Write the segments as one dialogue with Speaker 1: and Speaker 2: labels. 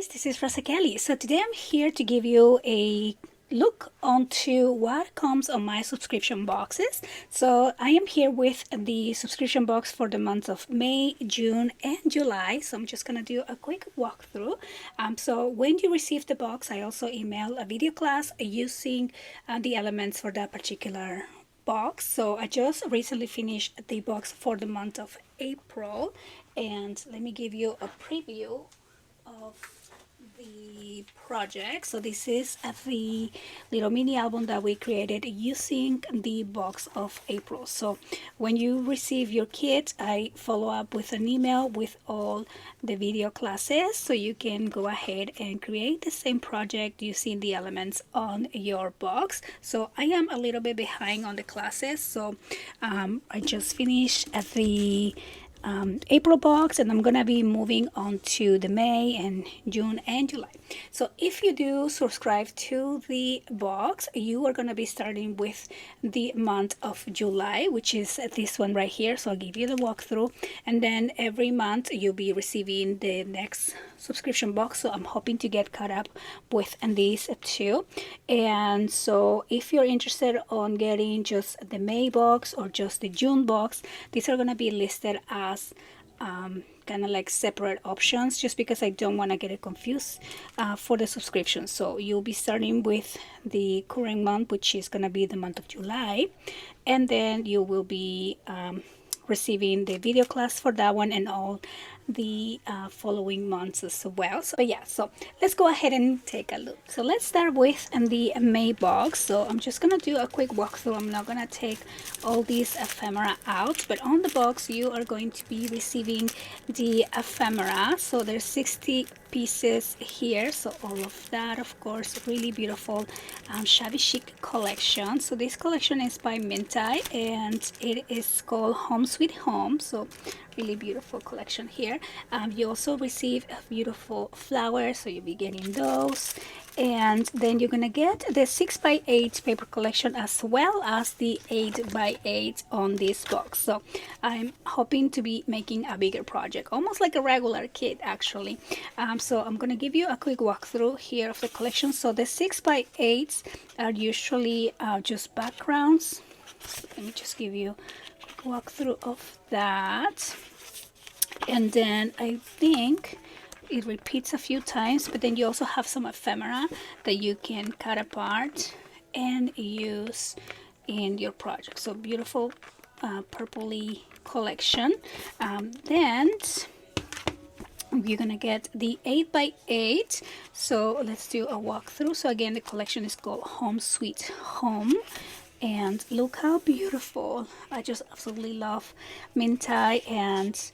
Speaker 1: guys, this is Rosa Kelly. So today I'm here to give you a look onto what comes on my subscription boxes. So I am here with the subscription box for the months of May, June, and July. So I'm just gonna do a quick walkthrough. So when you receive the box, I also email a video class using the elements for that particular box. So I just recently finished the box for the month of April, and let me give you a preview of the project. So this is the little mini album that we created using the box of April. So when you receive your kit, I follow up with an email with all the video classes, so you can go ahead and create the same project using the elements on your box. So I am a little bit behind on the classes, so I just finished at the April box, and I'm gonna be moving on to the May and June and July. So if you do subscribe to the box, you are gonna be starting with the month of July, which is this one right here. So I'll give you the walkthrough, and then every month you'll be receiving the next subscription box. So I'm hoping to get caught up with these too. And so if you're interested on getting just the May box or just the June box, these are going to be listed as kind of like separate options, just because I don't want to get it confused for the subscription. So you'll be starting with the current month, which is going to be the month of July, and then you will be receiving the video class for that one and all the following months as well. So yeah, so let's go ahead and take a look. So let's start with the May box. So I'm just gonna do a quick walkthrough. I'm not gonna take all these ephemera out, but on the box you are going to be receiving the ephemera. So there's 60 pieces here, so all of that, of course, really beautiful shabby chic collection. So this collection is by Mintai, and it is called Home Sweet Home. So really beautiful collection here. You also receive beautiful flowers, so you'll be getting those, and then you're gonna get the 6x8 paper collection as well as the 8x8 on this box. So I'm hoping to be making a bigger project, almost like a regular kit actually. So I'm gonna give you a quick walkthrough here of the collection. So the 6x8s are usually just backgrounds. So let me just give you a quick walkthrough of that. And then I think it repeats a few times, but then you also have some ephemera that you can cut apart and use in your project. So beautiful purpley collection. Then you're gonna get the 8x8. So let's do a walkthrough. So again, the collection is called Home Sweet Home, and look how beautiful. I just absolutely love Mintai, and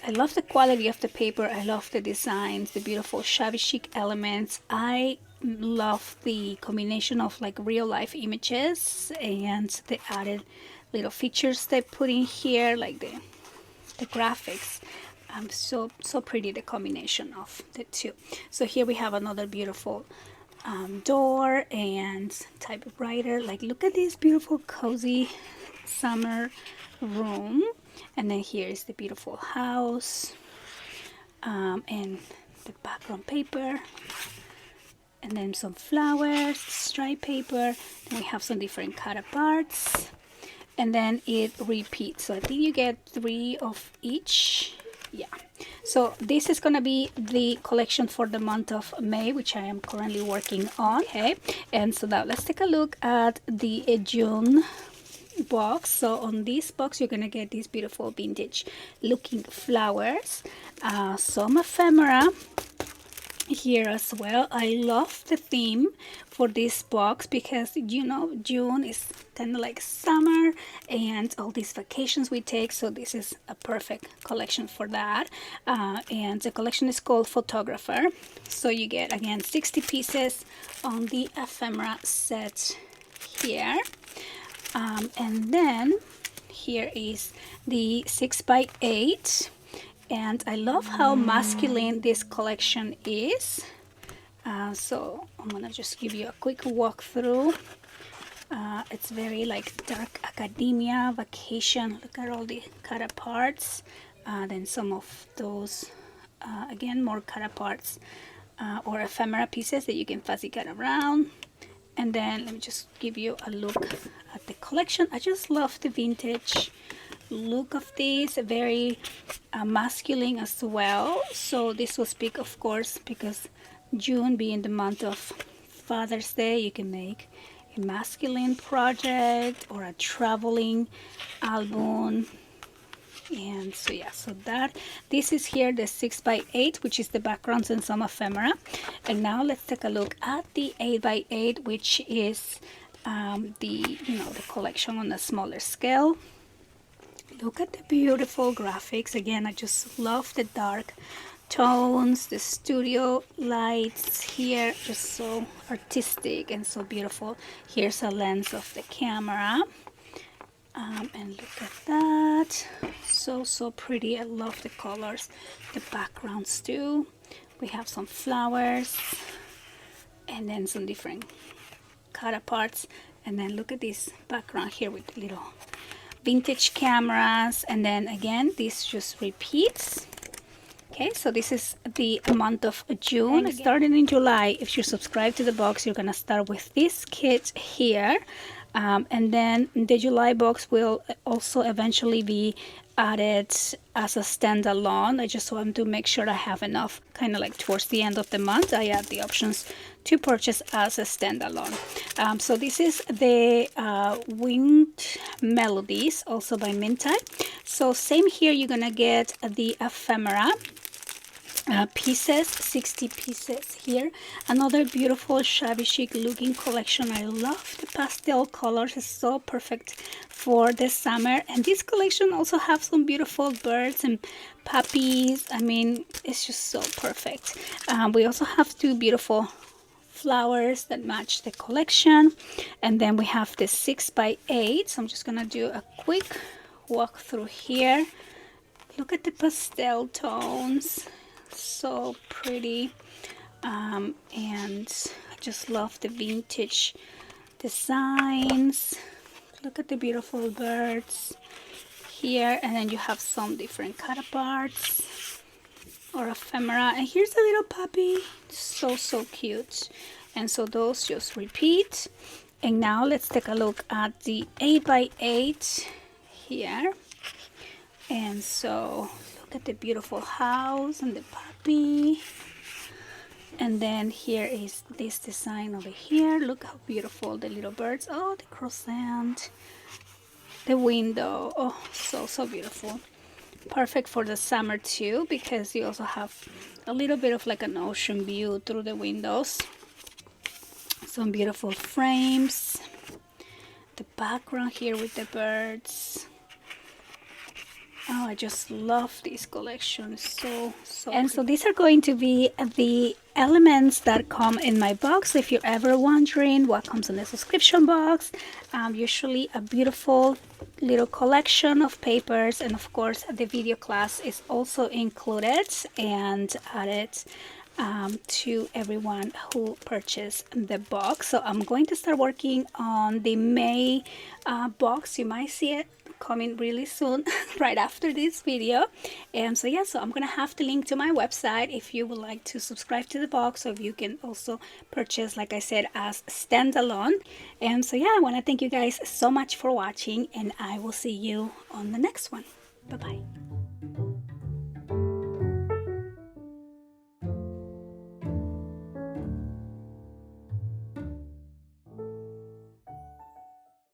Speaker 1: I love the quality of the paper. I love the designs, the beautiful shabby chic elements. I love the combination of like real life images and the added little features they put in here, like the graphics. So pretty, the combination of the two. So here we have another beautiful door and typewriter. Like, look at this beautiful cozy summer room. And then here is the beautiful house, and the background paper, and then some flowers, stripe paper. Then we have some different cut aparts, and then it repeats. So I think you get 3 of each. Yeah, so this is gonna be the collection for the month of May, which I am currently working on. Okay, and so now let's take a look at the June box. So on this box you're gonna get these beautiful vintage looking flowers, some ephemera here as well. I love the theme for this box because, you know, June is kind of like summer and all these vacations we take, so this is a perfect collection for that. And the collection is called Photographer. So you get again 60 pieces on the ephemera set here, and then here is the 6x8. And I love how masculine this collection is. So I'm gonna just give you a quick walkthrough. It's very like dark academia, vacation. Look at all the cut aparts. Then some of those, again, more cut aparts or ephemera pieces that you can fussy cut around. And then let me just give you a look at the collection. I just love the vintage look of this, very masculine as well. So this was big, of course, because June being the month of Father's Day, you can make a masculine project or a traveling album. And so yeah, so that this is here the 6x8, which is the backgrounds and some ephemera. And now let's take a look at the 8x8, which is the collection on a smaller scale. Look at the beautiful graphics. Again, I just love the dark tones, the studio lights here, just so artistic and so beautiful. Here's a lens of the camera. And look at that, so pretty. I love the colors, the backgrounds too. We have some flowers and then some different cut aparts, and then look at this background here with the little vintage cameras. And then again, this just repeats. Okay, so this is the month of June. Starting in July, if you subscribe to the box, you're gonna start with this kit here. And then the July box will also eventually be added as a standalone. I just want to make sure I have enough, kind of like towards the end of the month, I add the options to purchase as a standalone. So this is the Winged Melodies, also by Mintype. So same here, you're gonna get the ephemera pieces, 60 pieces here. Another beautiful shabby chic looking collection. I love the pastel colors, it's so perfect for the summer. And this collection also have some beautiful birds and puppies. I mean, it's just so perfect. We also have two beautiful flowers that match the collection. And then we have the 6x8. So I'm just gonna do a quick walk through here. Look at the pastel tones, so pretty. And I just love the vintage designs. Look at the beautiful birds here, and then you have some different cut aparts or ephemera. And here's a little puppy, so cute. And so those just repeat. And now let's take a look at the 8x8 here. And so look at the beautiful house and the puppy. And then here is this design over here. Look how beautiful the little birds. Oh, the croissant, the window. Oh, so beautiful. Perfect for the summer too, because you also have a little bit of like an ocean view through the windows. Some beautiful frames. The background here with the birds. Oh, I just love this collection, so and so these are going to be the elements that come in my box. If you're ever wondering what comes in the subscription box, usually a beautiful little collection of papers, and of course the video class is also included and added to everyone who purchased the box. So I'm going to start working on the May box. You might see it coming really soon right after this video. And so yeah, so I'm gonna have the link to my website if you would like to subscribe to the box, or if you can also purchase, like I said, as standalone. And so yeah, I want to thank you guys so much for watching, and I will see you on the next one. Bye bye.